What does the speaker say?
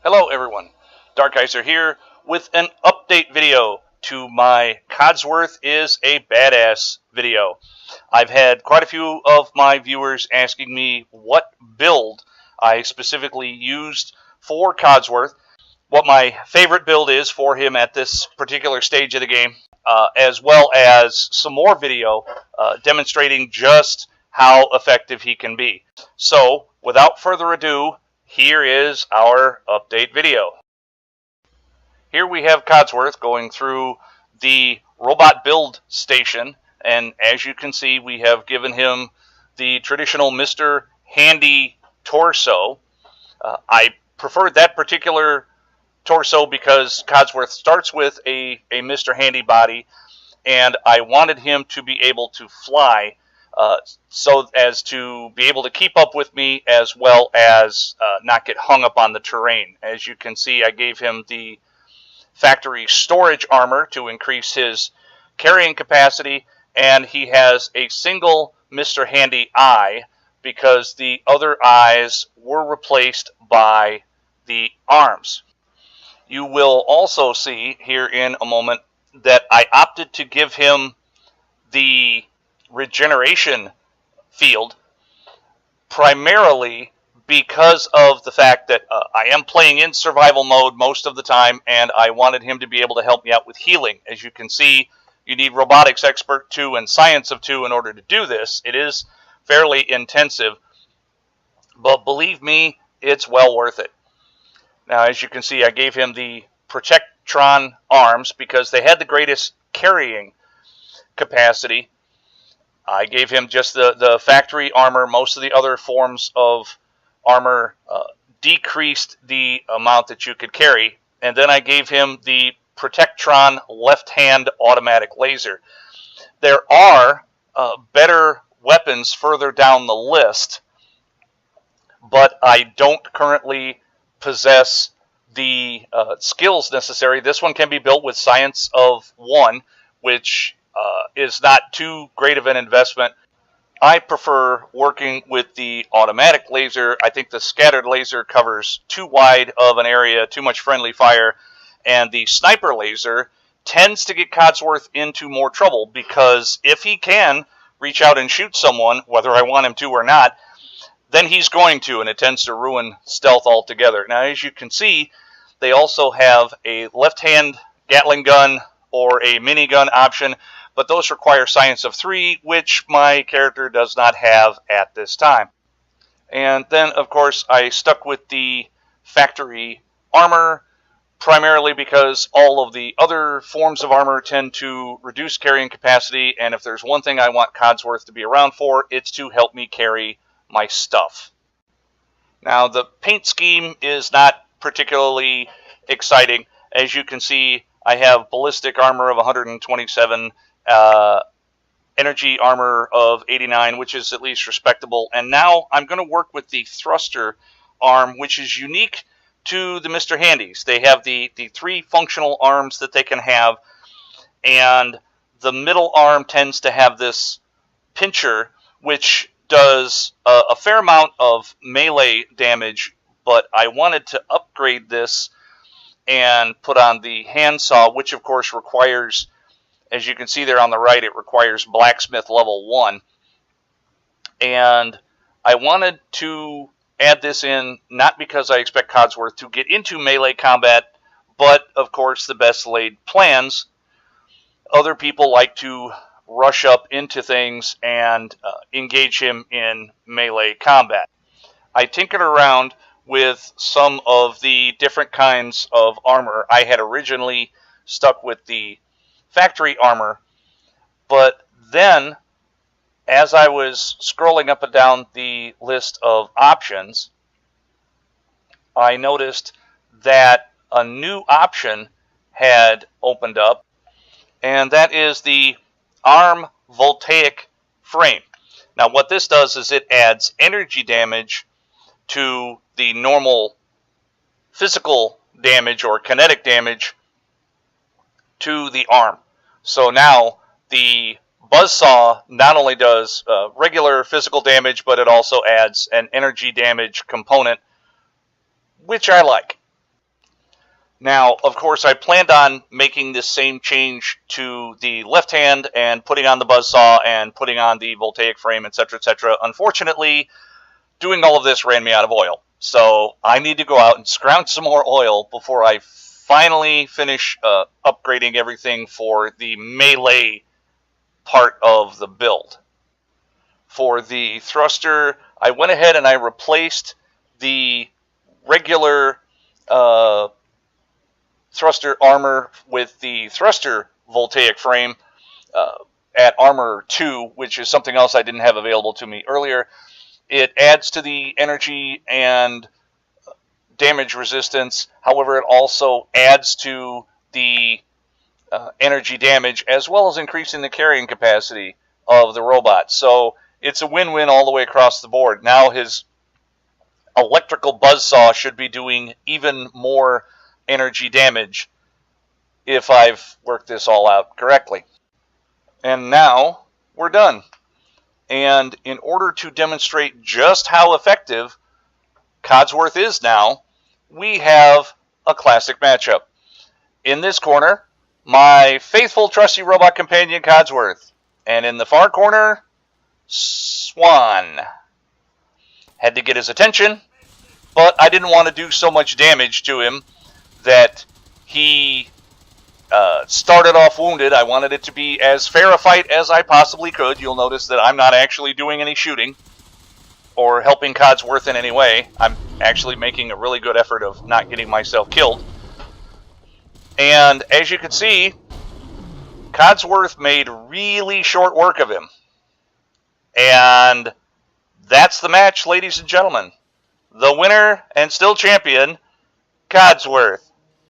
Hello everyone, Darkeizer here with an update video to my Codsworth is a Badass video. I've had quite a few of my viewers asking me what build I specifically used for Codsworth, what my favorite build is for him at this particular stage of the game, as well as some more video demonstrating just how effective he can be. So, without further ado, here is our update video. Here we have Codsworth going through the robot build station, and as you can see, we have given him the traditional Mr. Handy torso. I preferred that particular torso because Codsworth starts with a Mr. Handy body, and I wanted him to be able to fly so as to be able to keep up with me as well as not get hung up on the terrain. As you can see, I gave him the factory storage armor to increase his carrying capacity, and he has a single Mr. Handy eye because the other eyes were replaced by the arms. You will also see here in a moment that I opted to give him the regeneration field primarily because of the fact that I am playing in survival mode most of the time, and I wanted him to be able to help me out with healing. As you can see, you need Robotics Expert 2 and Science of 2 in order to do this. It is fairly intensive, but believe me, it's well worth it. Now, as you can see, I gave him the Protectron arms because they had the greatest carrying capacity. I gave him just the factory armor. Most of the other forms of armor decreased the amount that you could carry. And then I gave him the Protectron left-hand automatic laser. There are better weapons further down the list, but I don't currently possess the skills necessary. This one can be built with Science of 1, which is not too great of an investment. I prefer working with the automatic laser. I think the scattered laser covers too wide of an area, too much friendly fire, and the sniper laser tends to get Codsworth into more trouble because if he can reach out and shoot someone, whether I want him to or not, then he's going to, and it tends to ruin stealth altogether. Now, as you can see, they also have a left-hand Gatling gun or a minigun option, but those require Science of 3, which my character does not have at this time. And then, of course, I stuck with the factory armor, primarily because all of the other forms of armor tend to reduce carrying capacity, and if there's one thing I want Codsworth to be around for, it's to help me carry my stuff. Now, the paint scheme is not particularly exciting. As you can see, I have ballistic armor of 127, energy armor of 89, which is at least respectable. And now I'm going to work with the thruster arm, which is unique to the Mr. Handys. They have the 3 functional arms that they can have, and the middle arm tends to have this pincher, which does a fair amount of melee damage, but I wanted to upgrade this and put on the handsaw, which of course requires, as you can see there on the right, it requires blacksmith level 1. And I wanted to add this in not because I expect Codsworth to get into melee combat, but of course the best laid plans. Other people like to rush up into things and engage him in melee combat. I tinkered around with some of the different kinds of armor. I had originally stuck with the factory armor, but then as I was scrolling up and down the list of options, I noticed that a new option had opened up, and that is the arm voltaic frame. Now what this does is it adds energy damage to the normal physical damage or kinetic damage to the arm. So now the buzzsaw not only does regular physical damage, but it also adds an energy damage component, which I like. Now, of course, I planned on making this same change to the left hand and putting on the buzzsaw and putting on the voltaic frame, etc., etc. Unfortunately, doing all of this ran me out of oil. So I need to go out and scrounge some more oil before I finally finish upgrading everything for the melee part of the build. For the thruster, I went ahead and I replaced the regular thruster armor with the thruster voltaic frame at armor 2, which is something else I didn't have available to me earlier. It adds to the energy and damage resistance. However, it also adds to the energy damage as well as increasing the carrying capacity of the robot. So it's a win-win all the way across the board. Now his electrical buzzsaw should be doing even more energy damage if I've worked this all out correctly. And now we're done. And in order to demonstrate just how effective Codsworth is now, we have a classic matchup. In this corner, my faithful, trusty robot companion, Codsworth. And in the far corner, Swann. Had to get his attention, but I didn't want to do so much damage to him that he started off wounded. I wanted it to be as fair a fight as I possibly could. You'll notice that I'm not actually doing any shooting or helping Codsworth in any way. I'm actually making a really good effort of not getting myself killed. And as you can see, Codsworth made really short work of him. And that's the match, ladies and gentlemen. The winner and still champion, Codsworth.